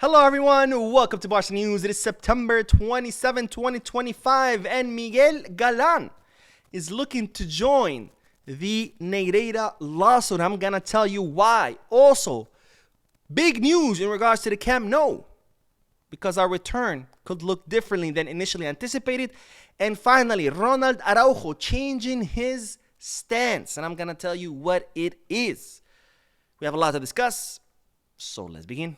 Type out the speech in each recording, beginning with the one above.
Hello everyone, welcome to Barca News. It is September 27, 2025, and Miguel Galan is looking to join the Negreira lawsuit. I'm gonna tell you why. Also, big news in regards to the Camp Nou, because our return could look differently than initially anticipated. And finally, Ronald Araujo changing his stance, and I'm gonna tell you what it is. We have a lot to discuss, so let's begin.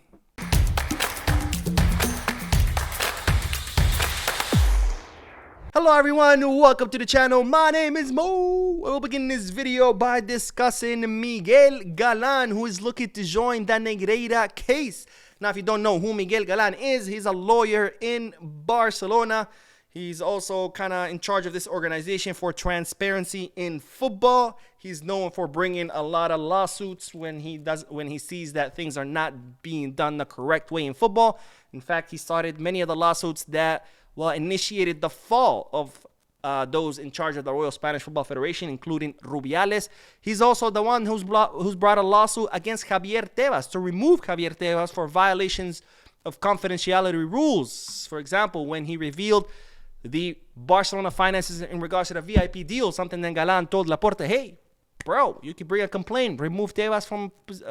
Hello everyone, welcome to the channel. My name is Mo. We'll begin this video by discussing Miguel Galan, who is looking to join the Negreira case. Now, if you don't know who Miguel Galan is, he's a lawyer in Barcelona. He's also kind of in charge of this organization for transparency in football. He's known for bringing a lot of lawsuits when he sees that things are not being done the correct way in football. In fact, he started many of the lawsuits that initiated the fall of those in charge of the Royal Spanish Football Federation, including Rubiales. He's also the one who's brought a lawsuit against Javier Tebas to remove Javier Tebas for violations of confidentiality rules. For example, when he revealed the Barcelona finances in regards to the VIP deal, something that Galan told Laporta, hey, bro, you can bring a complaint, remove Tebas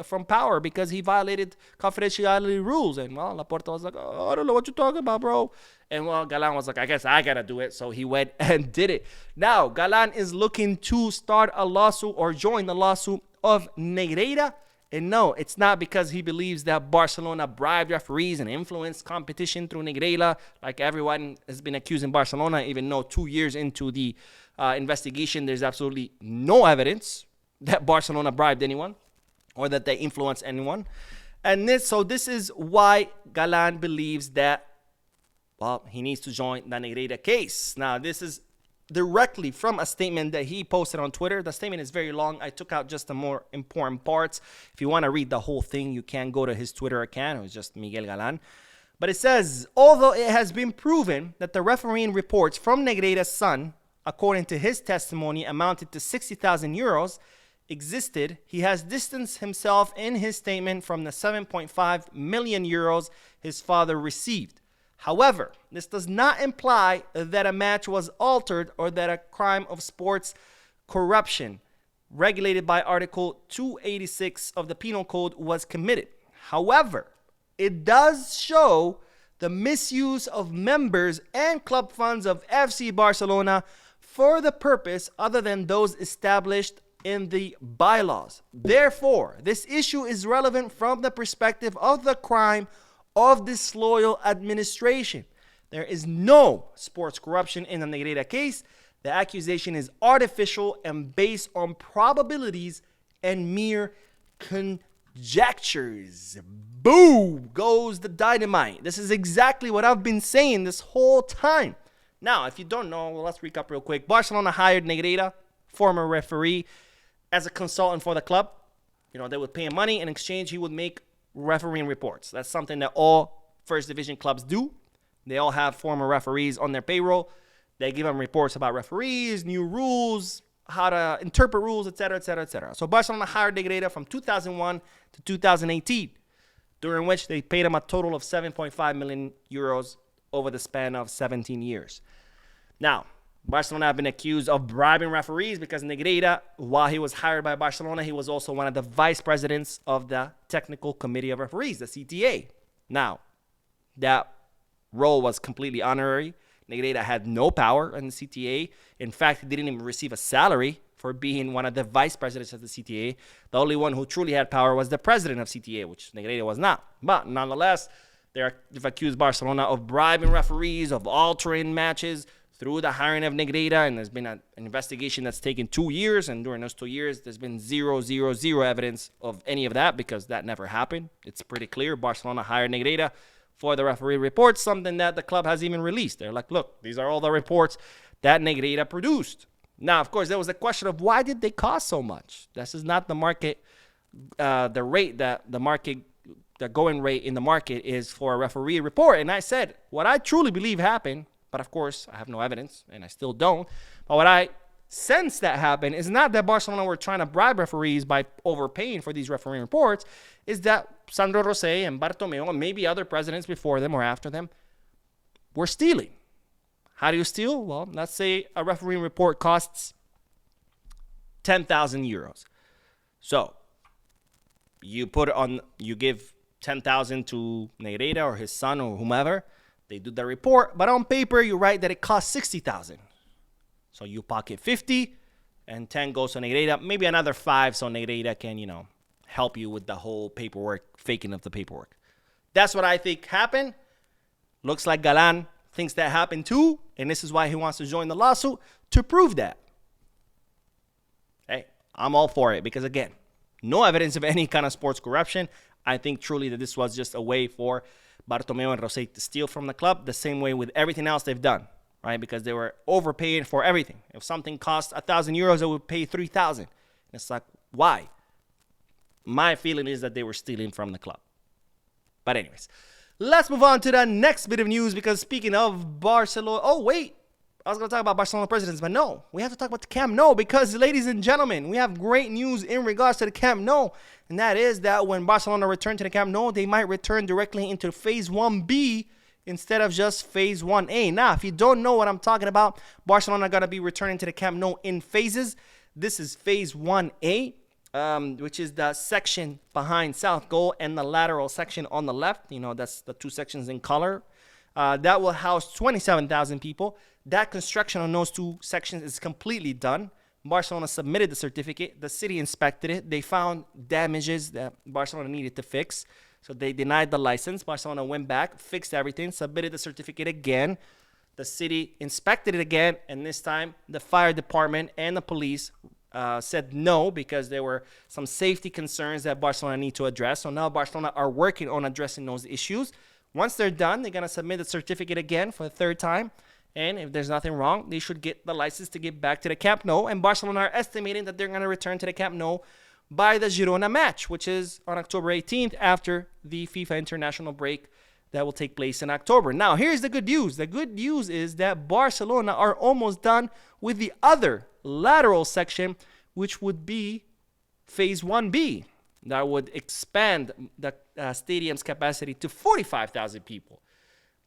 from power because he violated confidentiality rules. And, well, Laporta was like, oh, I don't know what you're talking about, bro. And, well, Galan was like, I guess I got to do it. So he went and did it. Now, Galan is looking to start a lawsuit or join the lawsuit of Negreira. And no, it's not because he believes that Barcelona bribed referees and influenced competition through Negreira, like everyone has been accusing Barcelona, even though 2 years into the investigation, there's absolutely no evidence that Barcelona bribed anyone or that they influenced anyone. And this is why Galan believes that, well, he needs to join the Negreira case. Now, this is directly from a statement that he posted on Twitter. The statement is very long. I took out just the more important parts. If you want to read the whole thing, you can go to his Twitter account. It was just Miguel Galan. But it says, although it has been proven that the refereeing reports from Negreira's son, according to his testimony, amounted to 60,000 euros, existed, he has distanced himself in his statement from the 7.5 million euros his father received. However, this does not imply that a match was altered or that a crime of sports corruption regulated by Article 286 of the Penal Code was committed. However, it does show the misuse of members and club funds of FC Barcelona for the purpose other than those established in the bylaws. Therefore, this issue is relevant from the perspective of the crime of disloyal administration. There is no sports corruption in the Negreira case. The accusation is artificial and based on probabilities and mere conjectures. Boom goes the dynamite. This is exactly what I've been saying this whole time. Now, if you don't know, well, let's recap real quick. Barcelona hired Negreira, former referee, as a consultant for the club. You know, they would pay him money. In exchange, he would make refereeing reports. That's something that all first division clubs do. They all have former referees on their payroll. They give them reports about referees, new rules, how to interpret rules, etc., etc., etc. So Barcelona hired Negreira from 2001 to 2018, during which they paid him a total of 7.5 million euros over the span of 17 years. Now, Barcelona have been accused of bribing referees because Negreira, while he was hired by Barcelona, he was also one of the vice presidents of the Technical Committee of Referees, the CTA. Now, that role was completely honorary. Negreira had no power in the CTA. In fact, he didn't even receive a salary for being one of the vice presidents of the CTA. The only one who truly had power was the president of CTA, which Negreira was not. But nonetheless, they've accused Barcelona of bribing referees, of altering matches through the hiring of Negreira, and there's been an investigation that's taken 2 years, and during those 2 years, there's been zero evidence of any of that because that never happened. It's pretty clear. Barcelona hired Negreira for the referee reports, something that the club has even released. They're like, look, these are all the reports that Negreira produced. Now, of course, there was a question of why did they cost so much? This is not the market, the rate that the market, the going rate in the market is for a referee report. And I said, what I truly believe happened, but of course, I have no evidence, and I still don't. But what I since that happened, is not that Barcelona were trying to bribe referees by overpaying for these refereeing reports, is that Sandro Rosé and Bartomeu and maybe other presidents before them or after them were stealing. How do you steal? Well, let's say a refereeing report costs 10,000 euros. So you give 10,000 to Negreira or his son or whomever. They do the report, but on paper you write that it costs 60,000. So you pocket 50 and 10 goes to Negreira, maybe another 5 so Negreira can, help you with the whole paperwork, faking of the paperwork. That's what I think happened. Looks like Galan thinks that happened too, and this is why he wants to join the lawsuit to prove that. Hey, I'm all for it because, again, no evidence of any kind of sports corruption. I think truly that this was just a way for Bartomeu and Rosé to steal from the club, the same way with everything else they've done, right? Because they were overpaying for everything. If something cost 1,000 euros, they would pay 3,000. It's like, why? My feeling is that they were stealing from the club. But anyways, let's move on to the next bit of news, because speaking of Barcelona, oh wait, I was going to talk about Barcelona presidents, but no, we have to talk about the Camp Nou, because ladies and gentlemen, we have great news in regards to the Camp Nou, and that is that when Barcelona return to the Camp Nou, they might return directly into Phase 1B instead of just Phase 1A. Now, if you don't know what I'm talking about, Barcelona got to be returning to the Camp Nou in phases. This is Phase 1A. Which is the section behind South Goal and the lateral section on the left. That's the two sections in color. That will house 27,000 people. That construction on those two sections is completely done. Barcelona submitted the certificate. The city inspected it. They found damages that Barcelona needed to fix. So they denied the license. Barcelona went back, fixed everything, submitted the certificate again. The city inspected it again. And this time, the fire department and the police said no, because there were some safety concerns that Barcelona need to address. So now Barcelona are working on addressing those issues. Once they're done, they're going to submit the certificate again for the third time. And if there's nothing wrong, they should get the license to get back to the Camp Nou. And Barcelona are estimating that they're going to return to the Camp Nou by the Girona match, which is on October 18th after the FIFA international break that will take place in October. Now, here's the good news. The good news is that Barcelona are almost done with the other lateral section, which would be Phase 1B. That would expand the stadium's capacity to 45,000 people.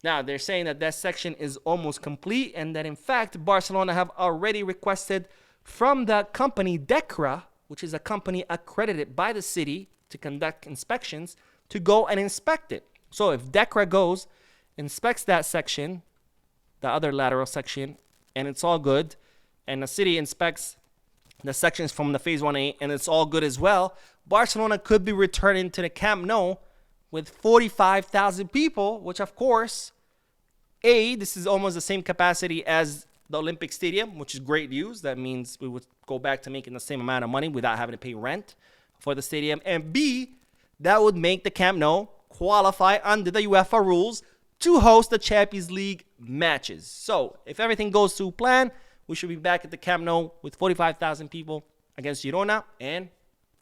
Now, they're saying that that section is almost complete, and that, in fact, Barcelona have already requested from the company Decra, which is a company accredited by the city to conduct inspections, to go and inspect it. So if Decra goes, inspects that section, the other lateral section, and it's all good, and the city inspects the sections from the Phase 1A, and it's all good as well, Barcelona could be returning to the Camp Nou with 45,000 people, which, of course, this is almost the same capacity as the Olympic Stadium, which is great news. That means we would go back to making the same amount of money without having to pay rent for the stadium. And B, that would make the Camp Nou qualify under the UEFA rules to host the Champions League matches. So if everything goes to plan, we should be back at the Camp Nou with 45,000 people against Girona, and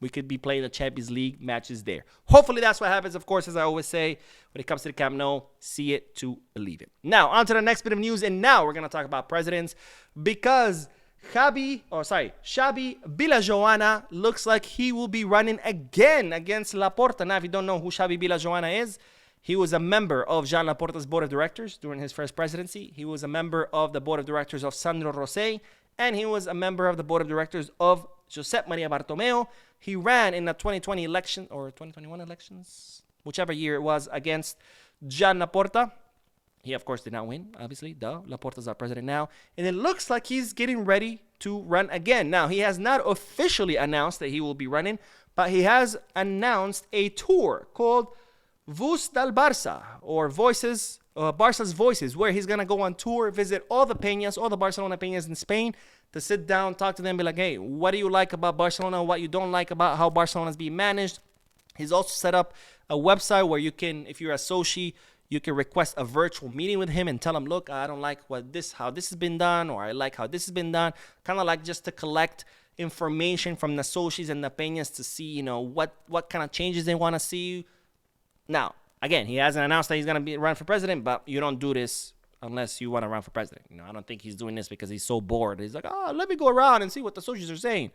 we could be playing the Champions League matches there. Hopefully that's what happens. Of course, as I always say, when it comes to the Camp Nou, see it to believe it. Now, on to the next bit of news, and now we're going to talk about presidents, because Xabi Villajoana looks like he will be running again against Laporta. Now, if you don't know who Xabi Villajoana is, he was a member of Jean Laporta's board of directors during his first presidency. He was a member of the board of directors of Sandro Rosé, and he was a member of the board of directors of Josep Maria Bartomeu. He ran in the 2020 election, or 2021 elections, whichever year it was, against Jean Laporta. He, of course, did not win, obviously. Laporta's our president now. And it looks like he's getting ready to run again. Now, he has not officially announced that he will be running, but he has announced a tour called Voz del Barça, or Barca's Voices, where he's going to go on tour, visit all the peñas, all the Barcelona peñas in Spain, to sit down, talk to them, be like, hey, what do you like about Barcelona? What you don't like about how Barcelona is being managed? He's also set up a website where you can, if you're a soci, you can request a virtual meeting with him and tell him, look, I don't like how this has been done, or I like how this has been done. Kind of like just to collect information from the socios and the peñas to see, what kind of changes they want to see. Now, again, he hasn't announced that he's going to be run for president, but you don't do this unless you want to run for president. You know, I don't think he's doing this because he's so bored. He's like, oh, let me go around and see what the socials are saying.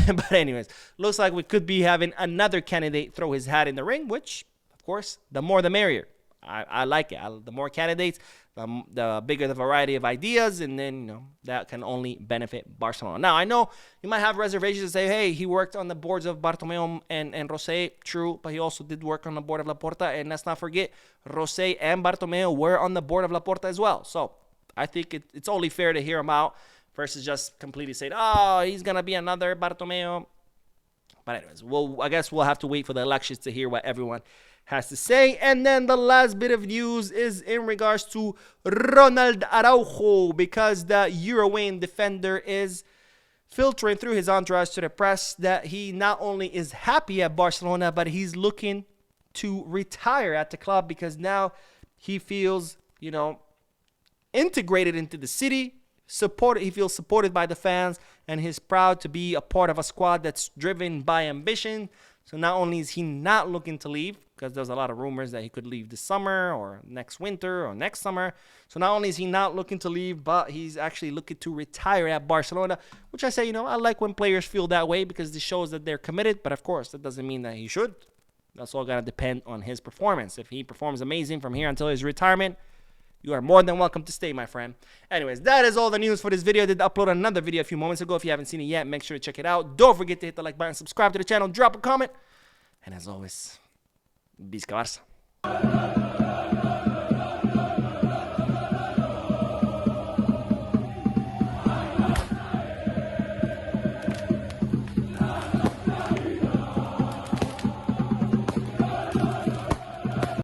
But anyways, looks like we could be having another candidate throw his hat in the ring, which, of course, the more the merrier. I like it. The more candidates, the bigger the variety of ideas, and then, you know, that can only benefit Barcelona. Now, I know you might have reservations to say, hey, he worked on the boards of Bartomeu and Rosé. True, but he also did work on the board of Laporta, and let's not forget, Rosé and Bartomeu were on the board of Laporta as well. So I think it's only fair to hear him out versus just completely saying, oh, he's going to be another Bartomeu. But anyways, I guess we'll have to wait for the elections to hear what everyone has to say. And then the last bit of news is in regards to Ronald Araujo, because the Uruguayan defender is filtering through his entourage to the press that he not only is happy at Barcelona, but he's looking to retire at the club because now he feels, you know, integrated into the city. He feels supported by the fans, and he's proud to be a part of a squad that's driven by ambition. So not only is he not looking to leave, because there's a lot of rumors that he could leave this summer or next winter or next summer. So not only is he not looking to leave, but he's actually looking to retire at Barcelona, which I say, you know, I like when players feel that way because this shows that they're committed. But of course, that doesn't mean that he should. That's all going to depend on his performance. If he performs amazing from here until his retirement, you are more than welcome to stay, my friend. Anyways, that is all the news for this video. I did upload another video a few moments ago. If you haven't seen it yet, make sure to check it out. Don't forget to hit the like button, subscribe to the channel, drop a comment. And as always, Visca Barça.